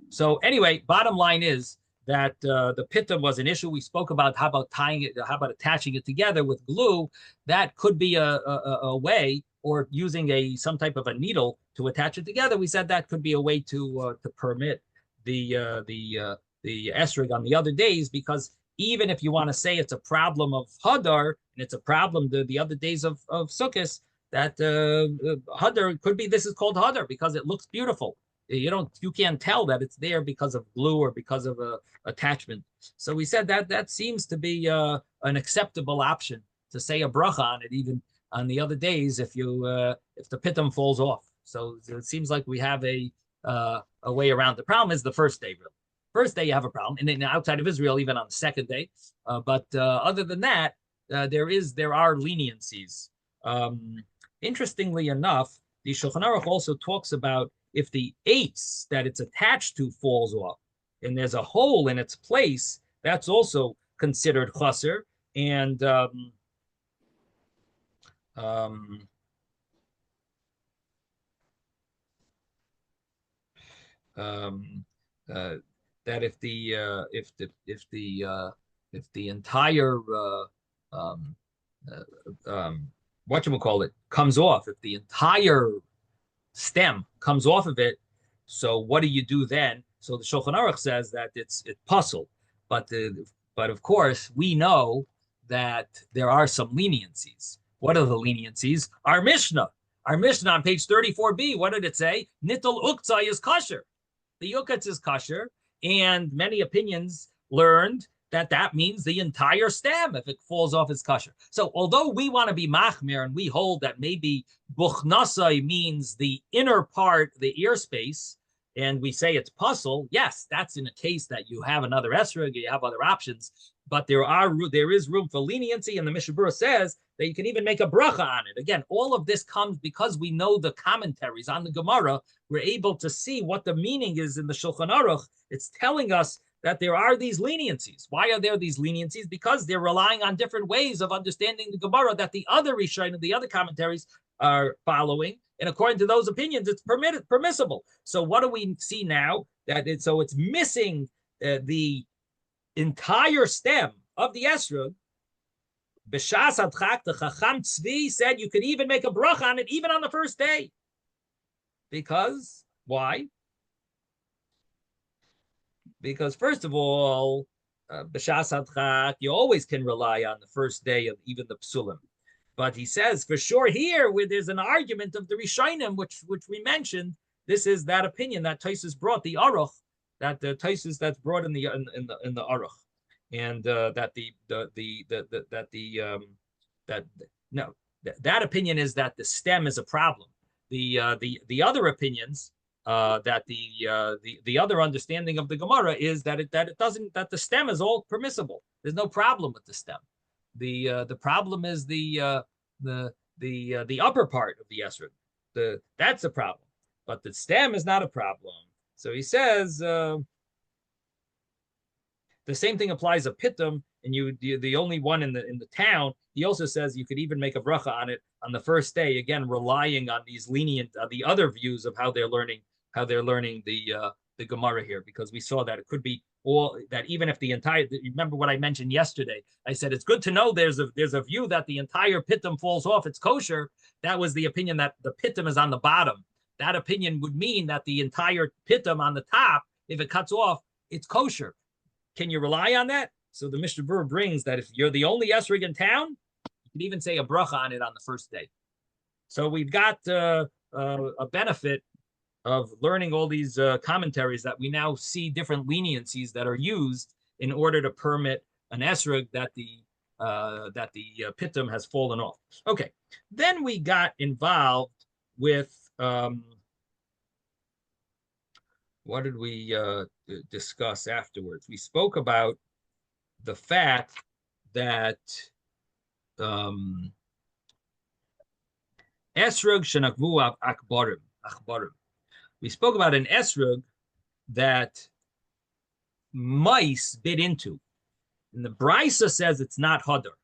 So anyway, bottom line is that the pitum was an issue. We spoke about how about tying it, how about attaching it together with glue. That could be a way, or using some type of a needle to attach it together. We said that could be a way to permit the esrog on the other days, because even if you want to say it's a problem of hadar and it's a problem the other days of Sukkot, that hadar could be, this is called hadar because it looks beautiful. You can't tell that it's there because of glue or because of a attachment. So we said that seems to be an acceptable option to say a bracha on it, even on the other days if the pitum falls off. So it seems like we have a way around. The problem is the first day, really. First day you have a problem, and then outside of Israel, even on the second day. But other than that, there are leniencies. Interestingly enough, the Shulchan Aruch also talks about if the eitz that it's attached to falls off, and there's a hole in its place, that's also considered chaser. And that if the entire whatchamacallit comes off, if the entire stem comes off of it, so what do you do then? So the Shulchan Aruch says that it's puzzle, but of course we know that there are some leniencies. What are the leniencies? Our Mishnah on page 34b, what did it say? Nittul uktzah is kosher. The yukatz is kosher, and many opinions learned that means the entire stem, if it falls off, is kosher. So although we want to be machmir and we hold that maybe buchnasai means the inner part, the ear space, and we say it's puzzle, yes, that's in a case that you have another esrog, you have other options, but there is room for leniency, and the Mishnah Berurah says that you can even make a bracha on it. Again, all of this comes because we know the commentaries on the Gemara. We're able to see what the meaning is in the Shulchan Aruch. It's telling us that there are these leniencies. Why are there these leniencies? Because they're relying on different ways of understanding the Gemara that the other Rishonim, the other commentaries are following. And according to those opinions, it's permissible. So what do we see now? So it's missing the entire stem of the esrog. B'shas adchak, the Chacham Tzvi said you could even make a bracha on it even on the first day. Because, why? Because first of all, b'shas adchak, you always can rely on the first day of even the psulim. But he says for sure here, where there's an argument of the Rishonim, which we mentioned, this is that opinion that Tosfos brought, the Aruch, that the Tosfos that's brought in the Aruch, and that opinion is that the stem is a problem. The other opinions, that the other understanding of the Gemara is that it doesn't, that the stem is all permissible. There's no problem with the stem. The problem is the the upper part of the esrog. That's a problem, but the stem is not a problem. So he says the same thing applies to pitum, and you're the only one in the town. He also says you could even make a bracha on it on the first day, again relying on these lenient the other views of how they're learning the Gemara here, because we saw that it could be all that even if the entire, remember what I mentioned yesterday, I said it's good to know there's a view that the entire pitum falls off, it's kosher. That was the opinion that the pitum is on the bottom. That opinion would mean that the entire pitum on the top, if it cuts off, it's kosher. Can you rely on that? So the Mishnah Berurah brings that if you're the only esrog in town, you can even say a bracha on it on the first day. So we've got a benefit of learning all these commentaries that we now see different leniencies that are used in order to permit an esrog that the pitum has fallen off. Okay, then we got involved with what did we discuss afterwards? We spoke about the fact that esrog shenakvu achbarim. We spoke about an esrog that mice bit into. And the Brisa says it's not hadar.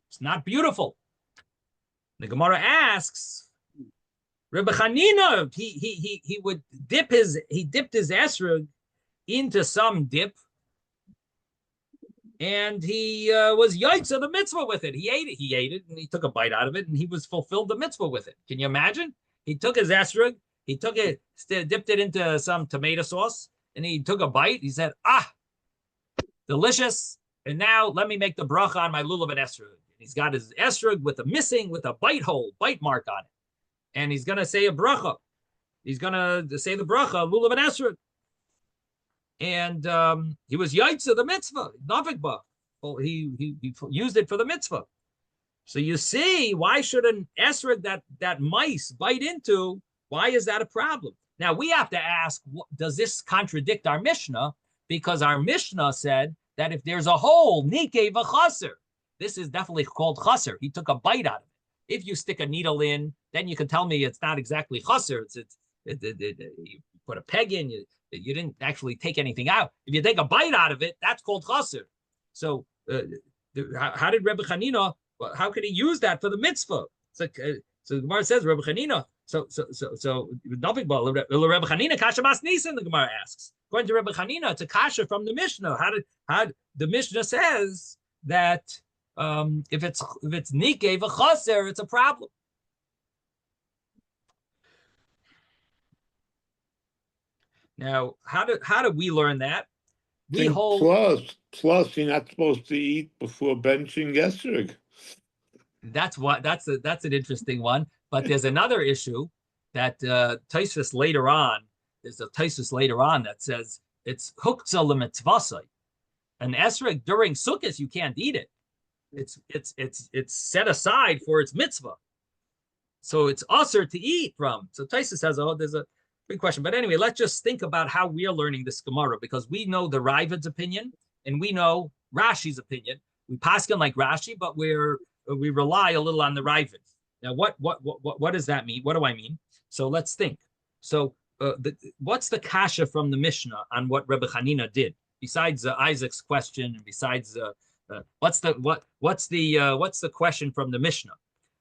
It's not beautiful. The Gemara asks, Rebbe Chanina, he dipped his esrog into some dip, and he was yaitza the mitzvah with it. He ate it, and he took a bite out of it, and he was fulfilled the mitzvah with it. Can you imagine? He took his esrog, he took it, dipped it into some tomato sauce, and he took a bite. He said, delicious. And now let me make the bracha on my lulav and esrog. He's got his esrog with a bite mark on it. And he's going to say a bracha. He's going to say the bracha, lulav and esrog. And he was yaitza the mitzvah, navikba. Well, he used it for the mitzvah. So you see, why should an esrog that mice bite into, why is that a problem? Now, we have to ask, does this contradict our Mishnah? Because our Mishnah said that if there's a hole, nikeh v'chaser, this is definitely called chaser. He took a bite out of it. If you stick a needle in, then you can tell me it's not exactly chaser. You put a peg in, you didn't actually take anything out. If you take a bite out of it, that's called chaser. So how did Rebbe Chanina, how could he use that for the mitzvah? So the Gemara says, Rebbe Chanina, so nothing but Rebbe Chanina kasha mas nisan, the Gemara asks. According to Rebbe Chanina, it's a kasha from the Mishnah. How the Mishnah says that if it's nikeh v'chaser, it's a problem. Now, how do we learn that? We hold plus you're not supposed to eat before benching esrog. That's an interesting one. But there's another issue that Tosfos later on. There's a Tosfos later on that says it's huktzah l'mitzvasai. An esrog during Sukkot you can't eat it. It's set aside for its mitzvah, so it's usher to eat from. So Tosfos says, there's a big question. But anyway, let's just think about how we are learning this Gemara, because we know the Ravid's opinion and we know Rashi's opinion. We paskin like Rashi, but we rely a little on the Ravid. Now, what does that mean? What do I mean? So let's think. So what's the kasha from the Mishnah on what Rebbe Chanina did? Besides Isaac's question, and besides what's the question from the Mishnah?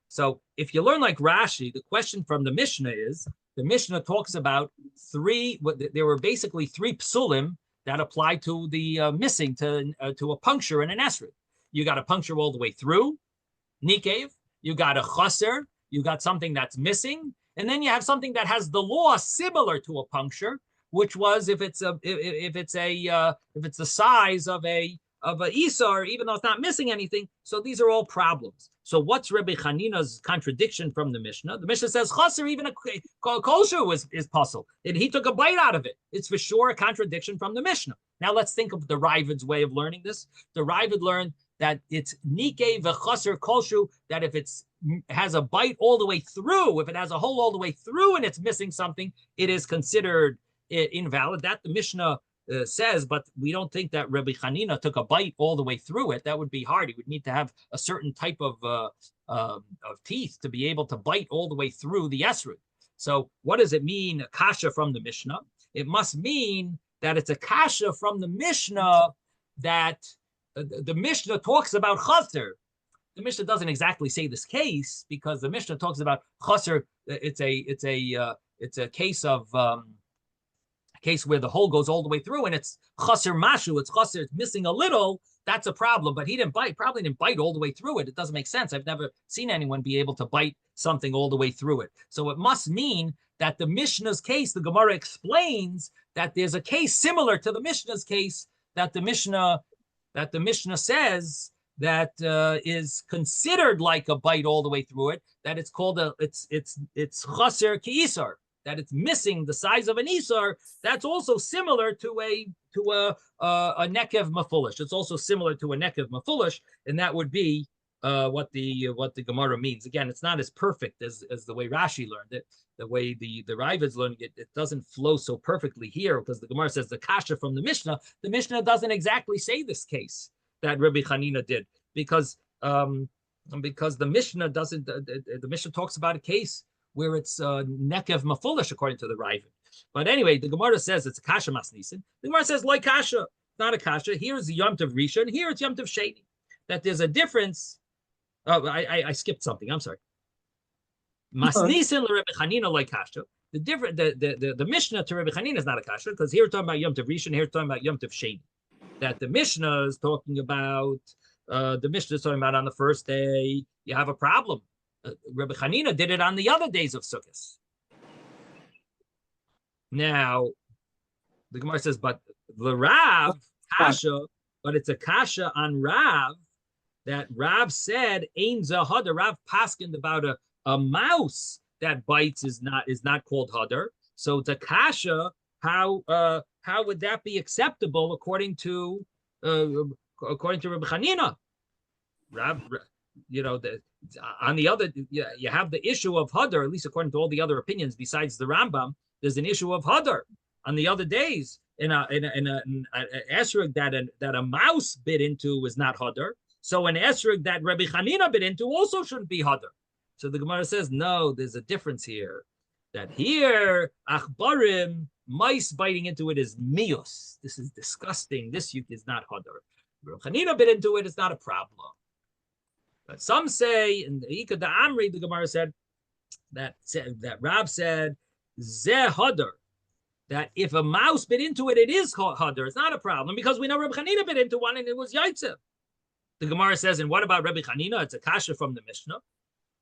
So if you learn like Rashi, the question from the Mishnah is, the Mishnah talks about there were basically three psulim that apply to the missing, to a puncture in an esrog. You got a puncture all the way through, nikev. You got a chaser. You got something that's missing, and then you have something that has the law similar to a puncture, which was if it's the size of a isar, even though it's not missing anything. So these are all problems. So what's Rebbe Chanina's contradiction from the Mishnah? The Mishnah says chaser, even a kosher is puzzle. And he took a bite out of it. It's for sure a contradiction from the Mishnah. Now let's think of the Ravid's way of learning this. The Ravid learned that it's nikeh v'chaser kosher, that if it has a bite all the way through, if it has a hole all the way through and it's missing something, it is considered invalid. That the Mishnah says, but we don't think that Rabbi Hanina took a bite all the way through it. That would be hard. He would need to have a certain type of teeth to be able to bite all the way through the esrog. So what does it mean, kasha from the Mishnah? It must mean that it's a kasha from the Mishnah that the Mishnah talks about chaser. The Mishnah doesn't exactly say this case because the Mishnah talks about chaser. It's a case of case where the hole goes all the way through and it's chaser mashu. It's chaser. It's missing a little. That's a problem. But he didn't bite. Probably didn't bite all the way through it. It doesn't make sense. I've never seen anyone be able to bite something all the way through it. So it must mean that the Mishnah's case, the Gemara explains that there's a case similar to the Mishnah's case that the Mishnah says that is considered like a bite all the way through it. That it's called it's chaser ki'isar. That it's missing the size of an isar. That's also similar to a nekev mafulish. It's also similar to a nekev mafulish, and that would be what the Gemara means. Again, it's not as perfect as the way Rashi learned it. The way the Ravid's learning it, it doesn't flow so perfectly here because the Gemara says the kasha from the Mishnah. The Mishnah doesn't exactly say this case that Rabbi Hanina did because the Mishnah doesn't. The Mishnah talks about a case where it's nekev mafulish according to the Ravid. But anyway, the Gemara says it's a kasha masnisin. The Gemara says like kasha, not a kasha. Here is the Yom Tov Rishon, here it's Yom Tov Sheni. That there's a difference. Oh, I skipped something. I'm sorry. Masnisin l'Rebbe Chanina like kasha. The Mishnah to Rebbe Chanina is not a kasha because here we're talking about Yom Tov Rishon, here we're talking about Yom Tov Sheni. That the Mishnah is talking about. The Mishnah is talking about on the first day. You have a problem. Rebbe Chanina did it on the other days of Sukkot. Now, the Gemara says, but the Rav kasha, but it's a kasha on Rav that Rav said Ein Zahadar. Rav paskined about a mouse that bites is not called hadar. So it's a kasha. How would that be acceptable according to Rebbe Chanina? Rav, on the other, you have the issue of hadar, at least according to all the other opinions besides the Rambam. There's an issue of hadar on the other days in an esrog that a mouse bit into is not hadar. So an esrog that Rabbi Hanina bit into also shouldn't be hadar. So the Gemara says no. There's a difference here. That here achbarim, mice biting into it is mius. This is disgusting. This is not hadar. Rabbi Hanina bit into it. It's not a problem. But some say, in the Ika da Amri, the Gemara said that Rab said, Zeh hadar, that if a mouse bit into it, it is hadar. It's not a problem because we know Rabbi Hanina bit into one and it was yaitzev. The Gemara says, and what about Rabbi Hanina? It's a kasha from the Mishnah.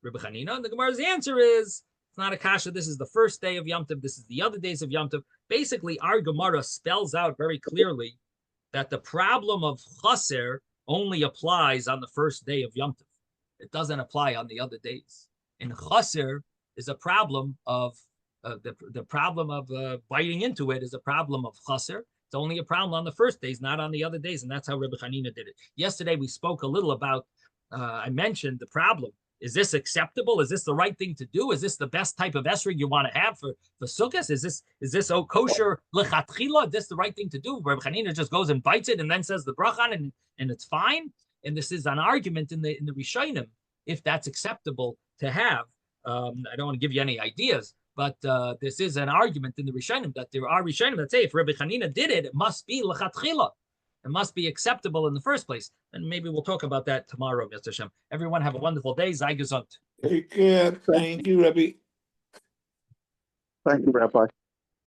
Rabbi Hanina, and the Gemara's answer is, it's not a kasha. This is the first day of Yom Tov. This is the other days of Yom Tov. Basically, our Gemara spells out very clearly that the problem of chaser only applies on the first day of Yom Tov. It doesn't apply on the other days. And chaser is a problem of the problem of biting into it is a problem of chaser. It's only a problem on the first days, not on the other days, and that's how Rebbe Hanina did it. Yesterday we spoke a little about. I mentioned the problem. Is this acceptable? Is this the right thing to do? Is this the best type of esrog you want to have for Sukkot? Is this kosher lechatchila? Is this the right thing to do? Rebbe Hanina just goes and bites it and then says the bracha and it's fine. And this is an argument in the Rishonim if that's acceptable to have. I don't want to give you any ideas, but this is an argument in the Rishonim that there are Rishonim that say if Rebbe Hanina did it, it must be lechatchila. It must be acceptable in the first place. And maybe we'll talk about that tomorrow, Mr. Hashem. Everyone have a wonderful day. Sei gesund. Take care. Thank you, Rabbi. Thank you, Rabbi.